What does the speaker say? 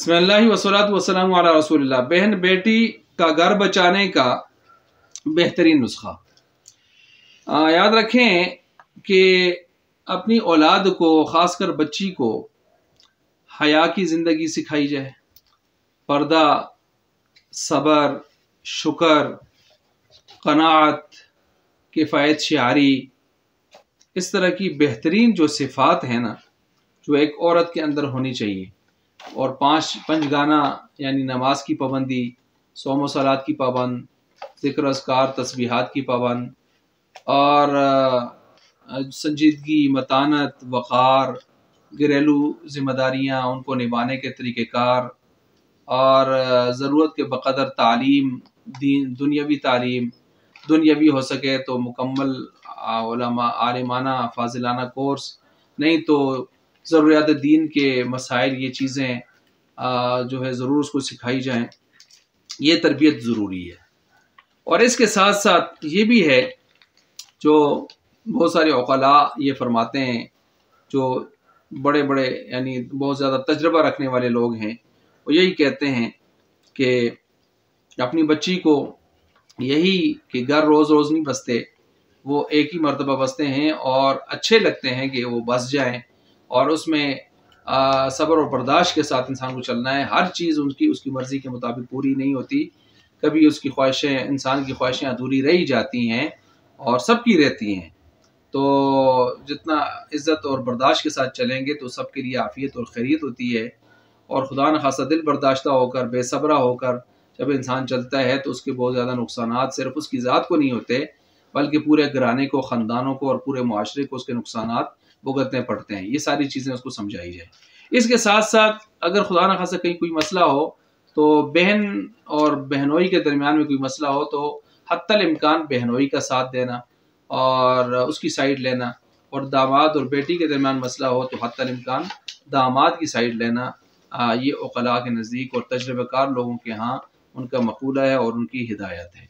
बिस्मिल्लाह वस्सलातु वस्सलामु अला रसूलिल्लाह। बहन बेटी का घर बचाने का बेहतरीन नुस्खा। याद रखें कि अपनी औलाद को, ख़ासकर बच्ची को, हया की ज़िंदगी सिखाई जाए। पर्दा, सब्र, शुक्र, क़नाअत, किफ़ायत शारी, इस तरह की बेहतरीन जो सिफ़ात हैं ना, जो एक औरत के अंदर होनी चाहिए। और पंचगाना यानी नमाज की पाबंदी, सौम सलात की पाबंद, ज़िक्र अस्कार तस्बीहात की पाबंद, और संजीदगी, मतानत, वक़ार, घरेलू ज़िम्मेदारियाँ उनको निभाने के तरीक़ेकार, और ज़रूरत के बक़दर तालीम, दुनियावी तालीम, दुनियावी हो सके तो मुकम्मल उलमा आलिमाना फाजिलाना कोर्स, नहीं तो ज़रूरियात दीन के मसाइल, ये चीज़ें जो है ज़रूर उसको सिखाई जाएँ। ये तरबियत ज़रूरी है। और इसके साथ साथ ये भी है, जो बहुत सारे उक़ला ये फरमाते हैं, जो बड़े बड़े यानी बहुत ज़्यादा तजर्बा रखने वाले लोग हैं, वो यही कहते हैं कि अपनी बच्ची को यही कि घर रोज़ रोज़ नहीं बसते, वो एक ही मरतबा बसते हैं और अच्छे लगते हैं कि वो बस जाएं। और उसमें सब्र और बर्दाश्त के साथ इंसान को चलना है। हर चीज़ उसकी मर्ज़ी के मुताबिक पूरी नहीं होती। कभी उसकी ख्वाहिशें, इंसान की ख्वाहिशें अधूरी रह जाती हैं और सबकी रहती हैं। तो जितना इज़्ज़त और बर्दाश्त के साथ चलेंगे तो सबके लिए आफ़ियत और खैरियत होती है। और खुदा न खासा दिल बर्दाश्ता होकर, बेसब्रा होकर जब इंसान चलता है तो उसके बहुत ज़्यादा नुकसानात सिर्फ उसकी ज़ात को नहीं होते, बल्कि पूरे घराने को, ख़ानदानों को और पूरे मुआशरे को उसके नुकसानात भुगतने पड़ते हैं। ये सारी चीज़ें उसको समझाई जाए। इसके साथ साथ अगर खुदा न खासा कहीं कोई मसला हो, तो बहन और बहनोई के दरमियान में कोई मसला हो तो हत्तल इम्कान बहनोई का साथ देना और उसकी साइड लेना, और दामाद और बेटी के दरमियान मसला हो तो हत्तल इम्कान दामाद की साइड लेना। ये उक़ला के नज़दीक और तजर्बाकार लोगों के यहाँ उनका मक़ूला है और उनकी हिदायत है।